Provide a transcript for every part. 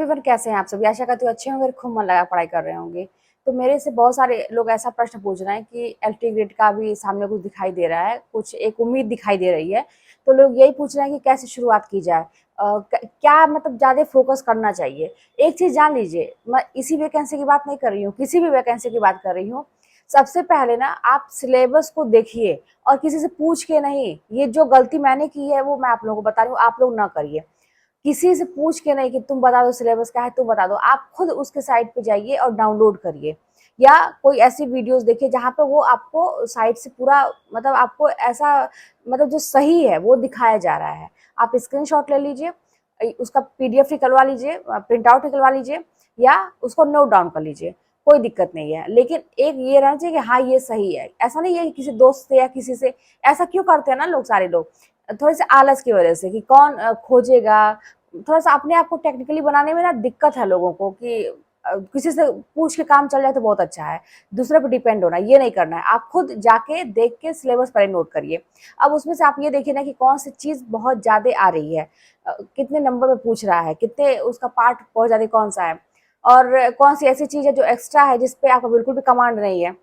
Everyone, कैसे हैं आप सभी? आशा करती हूँ अच्छे होंगे और खूब मन लगा पढ़ाई कर रहे होंगे। तो मेरे से बहुत सारे लोग ऐसा प्रश्न पूछ रहे हैं कि एलटी ग्रेड का भी सामने कुछ दिखाई दे रहा है, कुछ एक उम्मीद दिखाई दे रही है। तो लोग यही पूछ रहे हैं कि कैसे शुरुआत की जाए, क्या मतलब ज़्यादा फोकस करना चाहिए। एक चीज़ जान लीजिए, मैं इसी वैकेंसी की बात नहीं कर रही हूँ, किसी भी वैकेंसी की बात कर रही हूँ। सबसे पहले ना आप सिलेबस को देखिए और किसी से पूछ के नहीं। ये जो गलती मैंने की है वो मैं आप लोगों को बता रही हूँ, आप लोग ना करिए। किसी से पूछ के नहीं कि तुम बता दो सिलेबस क्या है, तुम बता दो। आप खुद उसके साइट पे जाइए और डाउनलोड करिए, या कोई ऐसी वीडियोस देखिए जहाँ पे वो आपको साइट से पूरा मतलब आपको ऐसा मतलब जो सही है वो दिखाया जा रहा है। आप स्क्रीनशॉट ले लीजिए, उसका पीडीएफ निकलवा लीजिए, प्रिंट आउट निकलवा लीजिए, या उसको नोट डाउन कर लीजिए, कोई दिक्कत नहीं है। लेकिन एक ये रहना चाहिए कि हाँ ये सही है। ऐसा नहीं है कि किसी दोस्त से या किसी से, ऐसा क्यों करते हैं ना लोग, सारे लोग थोड़े से आलस की वजह से कि कौन खोजेगा। थोड़ा सा अपने आप को टेक्निकली बनाने में ना दिक्कत है लोगों को कि किसी से पूछ के काम चल जाए तो बहुत अच्छा है। दूसरे पर डिपेंड होना ये नहीं करना है। आप खुद जाके देख के सिलेबस पहले नोट करिए। अब उसमें से आप ये देखिए ना कि कौन सी चीज बहुत ज्यादा आ रही है, कितने नंबर में पूछ रहा है, कितने उसका पार्ट बहुत ज्यादा कौन सा है, और कौन सी ऐसी चीज है जो एक्स्ट्रा है जिसपे आपका बिल्कुल भी कमांड नहीं है।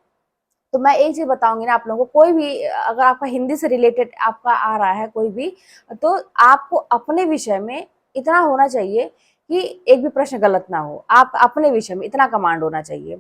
तो मैं एक चीज बताऊंगी ना आप लोगों को, कोई भी अगर आपका हिंदी से रिलेटेड आपका आ रहा है कोई भी, तो आपको अपने विषय में इतना होना चाहिए कि एक भी प्रश्न गलत ना हो। आप अपने विषय में इतना कमांड होना चाहिए।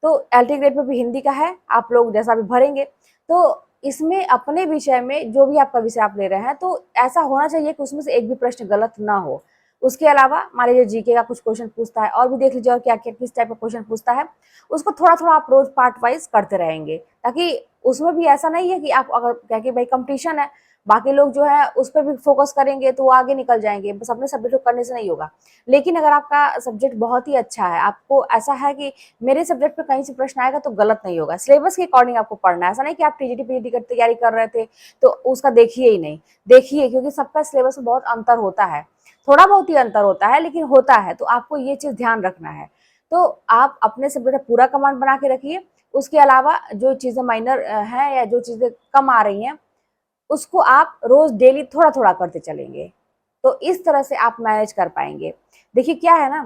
तो एलटी ग्रेड में भी हिंदी का है, आप लोग जैसा भी भरेंगे। तो इसमें अपने विषय में जो भी आपका विषय आप ले रहे हैं, तो ऐसा होना चाहिए कि उसमें से एक भी प्रश्न गलत ना हो। उसके अलावा मान लीजिए जीके का कुछ क्वेश्चन पूछता है, और भी देख लीजिए और क्या क्या किस टाइप का क्वेश्चन पूछता है। उसको थोड़ा थोड़ा आप रोज पार्ट वाइज करते रहेंगे, ताकि उसमें भी ऐसा नहीं है कि आप अगर कह के भाई कंपटीशन है, बाकी लोग जो है उस पर भी फोकस करेंगे तो वो आगे निकल जाएंगे, बस अपने सब्जेक्ट को करने से नहीं होगा। लेकिन अगर आपका सब्जेक्ट बहुत ही अच्छा है, आपको ऐसा है कि मेरे सब्जेक्ट पे कहीं से प्रश्न आएगा तो गलत नहीं होगा, सिलेबस के अकॉर्डिंग आपको पढ़ना है। ऐसा नहीं कि आप टीजीटी पीजीटी की तैयारी कर रहे थे तो उसका देखिए ही नहीं। देखिए, क्योंकि सबका सिलेबस में बहुत अंतर होता है, थोड़ा बहुत ही अंतर होता है लेकिन होता है, तो आपको ये चीज ध्यान रखना है। तो आप अपने सब्जेक्ट पूरा कमांड बना के रखिए। उसके अलावा जो चीजें माइनर हैं या जो चीजें कम आ रही हैं, उसको आप रोज डेली थोड़ा थोड़ा करते चलेंगे, तो इस तरह से आप मैनेज कर पाएंगे। देखिए क्या है ना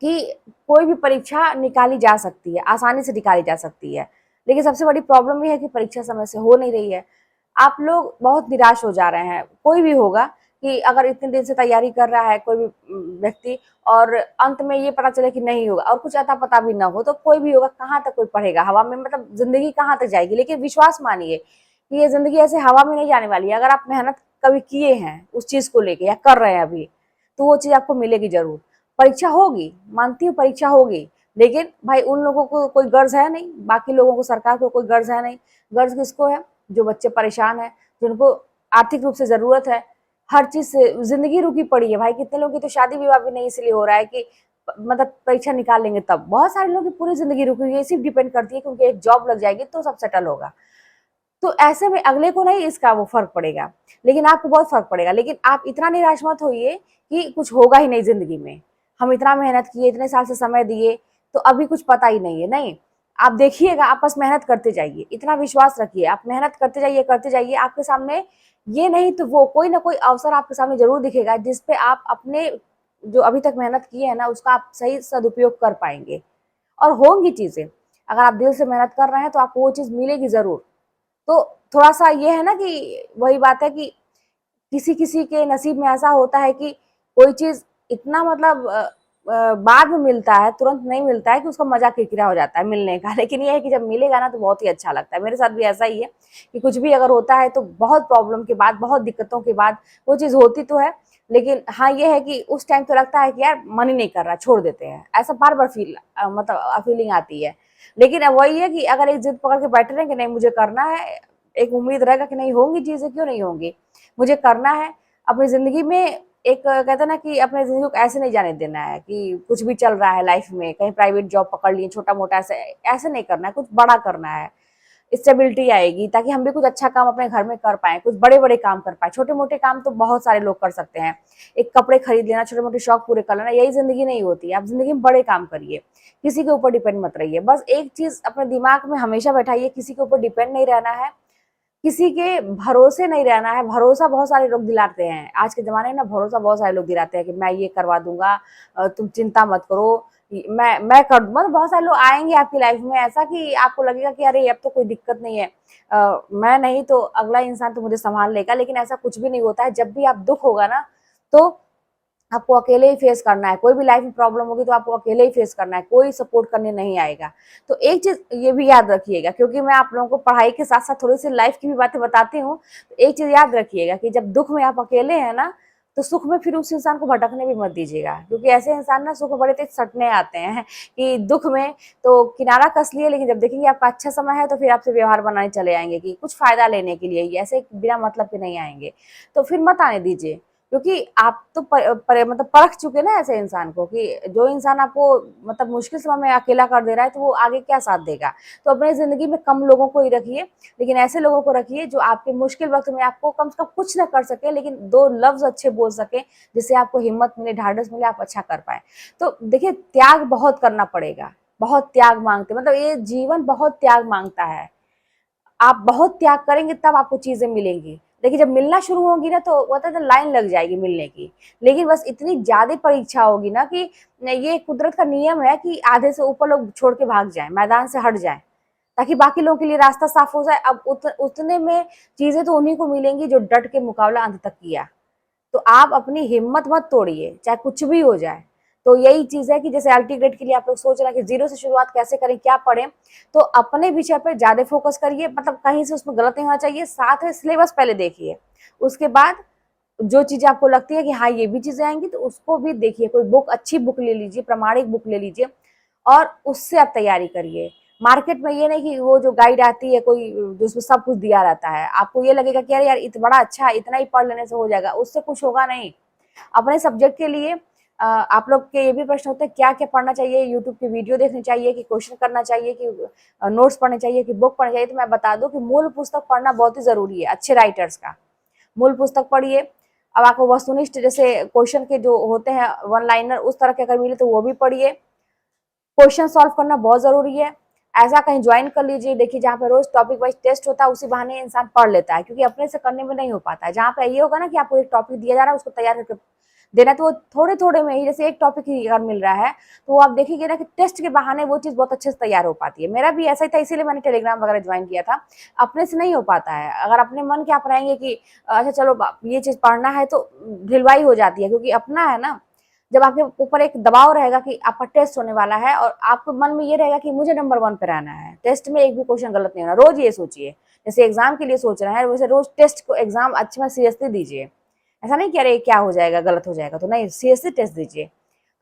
कि कोई भी परीक्षा निकाली जा सकती है, आसानी से निकाली जा सकती है, लेकिन सबसे बड़ी प्रॉब्लम ये है कि परीक्षा समय से हो नहीं रही है। आप लोग बहुत निराश हो जा रहे हैं। कोई भी होगा कि अगर इतने दिन से तैयारी कर रहा है कोई भी व्यक्ति, और अंत में ये पता चले कि नहीं होगा और कुछ अता पता भी ना हो, तो कोई भी होगा कहाँ तक कोई पढ़ेगा, हवा में, मतलब जिंदगी कहाँ तक जाएगी। लेकिन विश्वास मानिए कि ये जिंदगी ऐसे हवा में नहीं जाने वाली है। अगर आप मेहनत कभी किए हैं उस चीज को लेके या कर रहे हैं अभी, तो वो चीज आपको मिलेगी जरूर। परीक्षा होगी, मानती हूँ परीक्षा होगी, लेकिन भाई उन लोगों को कोई गर्ज है नहीं, बाकी लोगों को, सरकार को कोई गर्ज है नहीं। गर्ज किसको है? जो बच्चे परेशान है, जिनको आर्थिक रूप से जरूरत है, हर चीज से जिंदगी रुकी पड़ी है। भाई कितने लोगों की तो शादी विवाह भी नहीं इसलिए हो रहा है कि मतलब परीक्षा निकाल लेंगे तब। बहुत सारे लोगों की पूरी जिंदगी रुकी हुई है, सिर्फ डिपेंड करती है कि उनकी एक जॉब लग जाएगी तो सब सेटल होगा। तो ऐसे में अगले को नहीं इसका वो फर्क पड़ेगा, लेकिन आपको बहुत फर्क पड़ेगा। लेकिन आप इतना निराश मत होइए कि कुछ होगा ही नहीं जिंदगी में, हम इतना मेहनत किए, इतने साल से समय दिए, तो अभी कुछ पता ही नहीं है। नहीं, आप देखिएगा, आप बस मेहनत करते जाइए, इतना विश्वास रखिए, आप मेहनत करते जाइए। आपके सामने ये नहीं तो वो कोई ना कोई अवसर आपके सामने जरूर दिखेगा, जिसपे आप अपने जो अभी तक मेहनत की है ना उसका आप सही सदुपयोग कर पाएंगे। और होंगी चीजें, अगर आप दिल से मेहनत कर रहे हैं तो आपको वो चीज मिलेगी जरूर। तो थोड़ा सा ये है ना कि वही बात है कि किसी किसी के नसीब में ऐसा होता है कि कोई चीज इतना मतलब बाद में मिलता है, तुरंत नहीं मिलता है, कि उसका मजा किरकिरा हो जाता है मिलने का। लेकिन ये है कि जब मिलेगा ना तो बहुत ही अच्छा लगता है। मेरे साथ भी ऐसा ही है कि कुछ भी अगर होता है तो बहुत प्रॉब्लम के बाद, बहुत दिक्कतों के बाद वो चीज होती तो है। लेकिन हाँ ये है कि उस टाइम तो लगता है कि यार मन ही नहीं कर रहा, छोड़ देते हैं, ऐसा बार बार मतलब फीलिंग आती है। लेकिन अब वही है कि अगर एक जिद पकड़ के बैठे रहे कि नहीं मुझे करना है, एक उम्मीद रहेगा कि नहीं होंगी चीजें, क्यों नहीं होंगी, मुझे करना है। अपनी जिंदगी में एक कहते हैं ना कि अपने जिंदगी को ऐसे नहीं जाने देना है कि कुछ भी चल रहा है लाइफ में, कहीं प्राइवेट जॉब पकड़ लिए छोटा मोटा, ऐसे ऐसे नहीं करना है, कुछ बड़ा करना है। स्टेबिलिटी आएगी ताकि हम भी कुछ अच्छा काम अपने घर में कर पाए, कुछ बड़े बड़े काम कर पाए। छोटे मोटे काम तो बहुत सारे लोग कर सकते हैं, एक कपड़े खरीद लेना, छोटे मोटे शौक पूरे कर लेना, यही जिंदगी नहीं होती। आप जिंदगी में बड़े काम करिए, किसी के ऊपर डिपेंड मत रहिए। बस एक चीज अपने दिमाग में हमेशा बैठाइए, किसी के ऊपर डिपेंड नहीं रहना है, किसी के भरोसे नहीं रहना है। भरोसा बहुत सारे लोग दिलाते हैं आज के ज़माने में ना, भरोसा बहुत सारे लोग दिलाते हैं कि मैं ये करवा दूँगा, तुम चिंता मत करो, मैं कर दूँगा। मतलब बहुत सारे लोग आएँगे आपकी लाइफ में ऐसा कि आपको लगेगा कि अरे अब तो कोई दिक्कत नहीं है, मैं नहीं तो अगला इंसान तो मुझे सँभाल लेगा, लेकिन ऐसा कुछ भी नहीं होता है। जब भी आप दुःख होगा ना, तो आपको अकेले ही फेस करना है। कोई भी लाइफ में प्रॉब्लम होगी तो आपको अकेले ही फेस करना है, कोई सपोर्ट करने नहीं आएगा। तो एक चीज़ ये भी याद रखिएगा, क्योंकि मैं आप लोगों को पढ़ाई के साथ-साथ थोड़ी-सी लाइफ की भी बातें बताती हूँ। तो एक चीज़ याद रखिएगा कि जब दुःख में आप अकेले हैं ना, तो सुख में फिर उस इंसान को भटकने भी मत दीजिएगा, क्योंकि ऐसे इंसान ना सुख में बड़े तेज सटने आते हैं कि दुःख में तो किनारा कस लिए, लेकिन जब देखेंगे आपका अच्छा समय है तो फिर आपसे व्यवहार बनाने चले आएँगे कि कुछ फ़ायदा लेने के लिए ही, ऐसे बिना मतलब के नहीं आएँगे। तो फिर मत आने दीजिए, क्योंकि आप तो मतलब परख चुके ना ऐसे इंसान को कि जो इंसान आपको मतलब मुश्किल समय में अकेला कर दे रहा है, तो वो आगे क्या साथ देगा। तो अपनी ज़िंदगी में कम लोगों को ही रखिए, लेकिन ऐसे लोगों को रखिए जो आपके मुश्किल वक़्त में आपको कम से कम कुछ ना कर सके, लेकिन 2 लफ्ज़ अच्छे बोल सकें, जिससे आपको हिम्मत मिले, ढाँढस मिले, आप अच्छा कर पाएँ। तो देखिए, त्याग बहुत करना पड़ेगा, बहुत त्याग माँगते मतलब ये जीवन बहुत त्याग माँगता है। आप बहुत त्याग करेंगे तब आपको चीज़ें मिलेंगी। देखिए, जब मिलना शुरू होगी ना, तो होता है ना, लाइन लग जाएगी मिलने की। लेकिन बस इतनी ज़्यादा परीक्षा होगी ना कि ये कुदरत का नियम है कि आधे से ऊपर लोग छोड़ के भाग जाएँ, मैदान से हट जाएँ, ताकि बाकी लोगों के लिए रास्ता साफ हो जाए। अब उतने में चीज़ें तो उन्हीं को मिलेंगी जो डट के मुकाबला अंत तक किया। तो आप अपनी हिम्मत मत तोड़िए, चाहे कुछ भी हो जाए। तो यही चीज़ है कि जैसे एलटी ग्रेड के लिए आप लोग सोच रहे हैं कि ज़ीरो से शुरुआत कैसे करें, क्या पढ़ें, तो अपने विषय पे ज़्यादा फोकस करिए, मतलब कहीं से उसमें गलत नहीं होना चाहिए। साथ में सिलेबस पहले देखिए, उसके बाद जो चीज़ें आपको लगती है कि हाँ, ये भी चीज़ें आएँगी, तो उसको भी देखिए। कोई बुक, अच्छी बुक ले लीजिए, प्रामाणिक बुक ले लीजिए और उससे आप तैयारी करिए। मार्केट में ये नहीं कि वो जो गाइड आती है कोई, जिसमें सब कुछ दिया रहता है, आपको ये लगेगा कि अरे यार, बड़ा अच्छा है, इतना ही पढ़ लेने से हो जाएगा, उससे कुछ होगा नहीं। अपने सब्जेक्ट के लिए आप लोग के ये भी प्रश्न होते हैं क्या क्या पढ़ना चाहिए, यूट्यूब की वीडियो देखनी चाहिए कि क्वेश्चन करना चाहिए कि नोट्स पढ़ने चाहिए कि बुक पढ़नी चाहिए। तो मैं बता दूं कि मूल पुस्तक पढ़ना बहुत ही जरूरी है। अच्छे राइटर्स का मूल पुस्तक पढ़िए। अब आपको वस्तुनिष्ठ जैसे क्वेश्चन के जो होते हैं वन लाइनर, उस तरह के अगर मिले तो वो भी पढ़िए। क्वेश्चन सॉल्व करना बहुत जरूरी है। ऐसा कहीं ज्वाइन कर लीजिए, देखिए जहाँ पे रोज टॉपिक वाइज टेस्ट होता है, उसी बहाने इंसान पढ़ लेता है, क्योंकि अपने से करने में नहीं हो पाता है। जहाँ पे ये होगा ना कि आपको एक टॉपिक दिया जा रहा है, उसको तैयार करके देना, तो वो थोड़े थोड़े में ही, जैसे एक टॉपिक ही अगर मिल रहा है तो वो आप देखिए ना कि टेस्ट के बहाने वो चीज़ बहुत अच्छे से तैयार हो पाती है। मेरा भी ऐसा ही था, इसीलिए मैंने टेलीग्राम वगैरह ज्वाइन किया था। अपने से नहीं हो पाता है, अगर अपने मन के आप रहेंगे कि अच्छा चलो ये चीज़ पढ़ना है, तो ढिलवाई हो जाती है, क्योंकि अपना है ना। जब आपके ऊपर एक दबाव रहेगा कि आपका टेस्ट होने वाला है और आपके मन में ये रहेगा कि मुझे नंबर 1 पे रहना है, टेस्ट में एक भी क्वेश्चन गलत नहीं होना, रोज ये सोचिए। जैसे एग्जाम के लिए सोच रहे हैं, वैसे रोज टेस्ट को एग्जाम अच्छे में सीरियसली दीजिए। ऐसा नहीं कि अरे क्या हो जाएगा, गलत हो जाएगा, तो नहीं, सीरियसली टेस्ट दीजिए।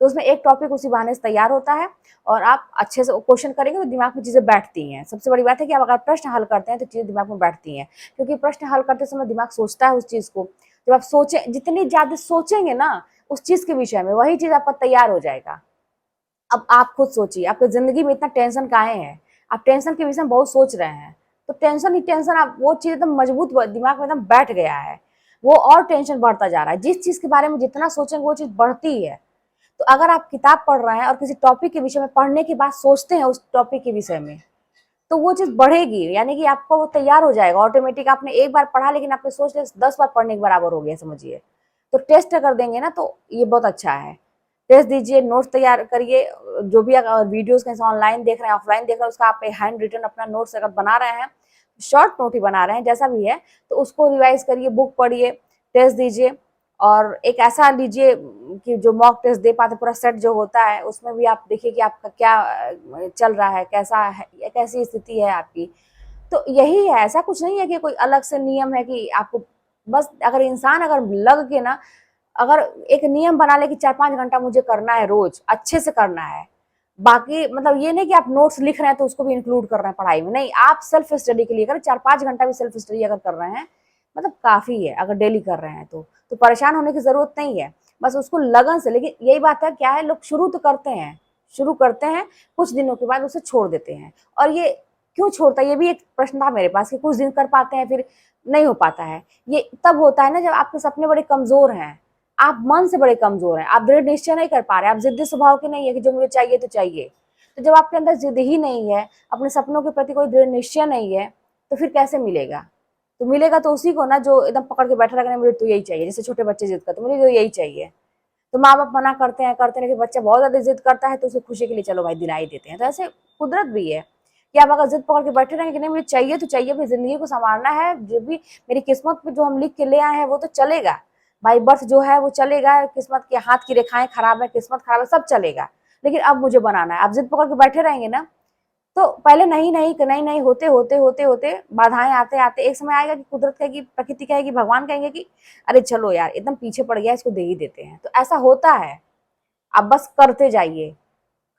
तो उसमें एक टॉपिक उसी बहाने से तैयार होता है और आप अच्छे से क्वेश्चन करेंगे तो दिमाग में चीजें बैठती हैं। सबसे बड़ी बात है कि आप अगर प्रश्न हल करते हैं तो चीजें दिमाग में बैठती हैं, क्योंकि प्रश्न हल करते समय दिमाग सोचता है उस चीज को। जब आप सोचे, जितनी ज्यादा सोचेंगे ना उस चीज के विषय में, वही चीज आपका तैयार हो जाएगा। अब आप खुद सोचिए, आपकी जिंदगी में इतना टेंशन काहे है? आप टेंशन के विषय में बहुत सोच रहे हैं, तो टेंशन ही टेंशन, आप वो चीज एकदम मजबूत दिमाग में एकदम बैठ गया है, वो और टेंशन बढ़ता जा रहा है। जिस चीज के बारे में जितना सोचेंगे वो चीज बढ़ती है। तो अगर आप किताब पढ़ रहे हैं और किसी टॉपिक के विषय में पढ़ने के बाद सोचते हैं उस टॉपिक के विषय में, तो वो चीज बढ़ेगी, यानी कि आपका वो तैयार हो जाएगा ऑटोमेटिक। आपने एक बार पढ़ा, लेकिन आपने सोच लिया, 10 बार पढ़ने के बराबर हो गया समझिए। तो टेस्ट अगर देंगे ना तो ये बहुत अच्छा है। टेस्ट दीजिए, नोट्स तैयार करिए। जो भी अगर वीडियोस कहीं से ऑनलाइन देख रहे हैं, ऑफलाइन देख रहे हैं, उसका आप हैंड रिटन अपना नोट्स अगर बना रहे हैं, शॉर्ट नोट ही बना रहे हैं, जैसा भी है, तो उसको रिवाइज करिए, बुक पढ़िए, टेस्ट दीजिए। और एक ऐसा लीजिए कि जो मॉक टेस्ट दे पाते, पूरा सेट जो होता है, उसमें भी आप देखिए कि आपका क्या चल रहा है, कैसा है, कैसी स्थिति है आपकी। तो यही है, ऐसा कुछ नहीं है कि कोई अलग से नियम है कि आपको, बस अगर इंसान अगर लग के ना, अगर एक नियम बना ले कि 4-5 घंटा मुझे करना है, रोज अच्छे से करना है। बाकी मतलब ये नहीं कि आप नोट्स लिख रहे हैं तो उसको भी इंक्लूड कर रहे हैं पढ़ाई में, नहीं, आप सेल्फ स्टडी के लिए करें। 4-5 घंटा भी सेल्फ स्टडी अगर कर रहे हैं, मतलब काफी है, अगर डेली कर रहे हैं तो परेशान होने की जरूरत नहीं है। बस उसको लगन से, लेकिन यही बात है, क्या है, लोग शुरू करते हैं, कुछ दिनों के बाद उसे छोड़ देते हैं। और ये क्यों छोड़ता है, ये भी एक प्रश्न था मेरे पास कि कुछ दिन कर पाते हैं फिर नहीं हो पाता है। ये तब होता है ना जब आपके सपने बड़े कमजोर हैं, आप मन से बड़े कमजोर हैं, आप दृढ़ निश्चय नहीं कर पा रहे, आप जिद्दी स्वभाव के नहीं है कि जो मुझे चाहिए तो चाहिए। तो जब आपके अंदर जिद ही नहीं है, अपने सपनों के प्रति कोई दृढ़ निश्चय नहीं है, तो फिर कैसे मिलेगा? तो मिलेगा तो उसी को ना जो एकदम पकड़ के बैठा रहेगा, मुझे तो यही चाहिए, जैसे छोटे बच्चे जिद करते मुझे तो यही चाहिए। तो माँ बाप मना करते हैं, लेकिन बच्चा बहुत ज्यादा जिद करता है तो उसे खुशी के लिए चलो भाई दिला ही देते हैं। तो ऐसे कुदरत भी है कि आप अगर जिद पकड़ के बैठे रहेंगे कि नहीं मुझे चाहिए तो चाहिए, अपनी जिंदगी को संवारना है, जो भी मेरी किस्मत पे जो हम लिख के ले आए हैं वो तो चलेगा, बाई बर्थ जो है वो चलेगा, किस्मत के हाथ की रेखाएं खराब है, किस्मत खराब है, सब चलेगा, लेकिन अब मुझे बनाना है। आप जिद पकड़ के बैठे रहेंगे ना तो पहले नहीं नहीं नहीं नहीं होते होते होते होते बाधाएं आते आते एक समय आएगा कि कुदरत कहेगी, प्रकृति कहेगी, भगवान कहेंगे कि अरे चलो यार एकदम पीछे पड़ गया, इसको दे ही देते हैं। तो ऐसा होता है, आप बस करते जाइए,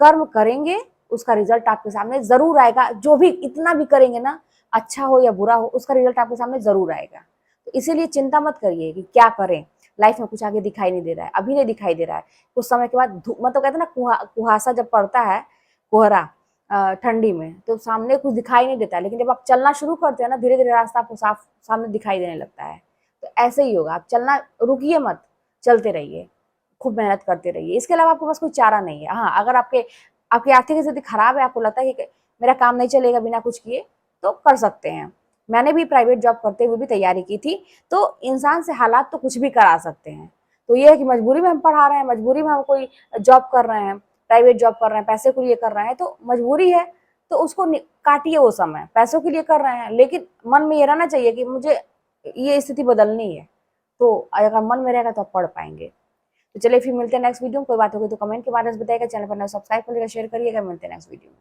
कर्म करेंगे उसका रिजल्ट आपके सामने जरूर आएगा। जो भी इतना भी करेंगे ना, अच्छा हो या बुरा हो, उसका रिजल्ट आपके सामने जरूर आएगा। तो इसीलिए चिंता मत करिए कि क्या करें, लाइफ में कुछ आगे दिखाई नहीं दे रहा है, अभी नहीं दिखाई दे रहा है, कुछ समय के बाद मतलब कहते हैं ना कुहासा जब पड़ता है, कोहरा ठंडी में, तो सामने कुछ दिखाई नहीं देता है, लेकिन जब आप चलना शुरू करते हैं ना धीरे धीरे रास्ता आपको साफ सामने दिखाई देने लगता है। तो ऐसे ही होगा, आप चलना रुकिए मत, चलते रहिए, खूब मेहनत करते रहिए, इसके अलावा आपके पास कोई चारा नहीं है। हाँ, अगर आपके आपकी आर्थिक स्थिति खराब है, आपको लगता है कि मेरा काम नहीं चलेगा बिना कुछ किए, तो कर सकते हैं। मैंने भी प्राइवेट जॉब करते हुए भी तैयारी की थी, तो इंसान से हालात तो कुछ भी करा सकते हैं। तो ये है कि मजबूरी में हम पढ़ा रहे हैं, मजबूरी में हम कोई जॉब कर रहे हैं, प्राइवेट जॉब कर रहे हैं, पैसे के लिए कर रहे हैं, तो मजबूरी है, तो उसको काटिए, वो समय पैसों के लिए कर रहे हैं, लेकिन मन में ये रहना चाहिए कि मुझे ये स्थिति बदलनी है। तो अगर मन में रहेगा तो आप पढ़ पाएंगे। तो चलिए फिर मिलते हैं नेक्स्ट वीडियो में। कोई बात होगी तो कमेंट के माध्यम से बताइएगा, चैनल पर नया सब्सक्राइब करिएगा, शेयर करिएगा। मिलते हैं नेक्स्ट वीडियो में।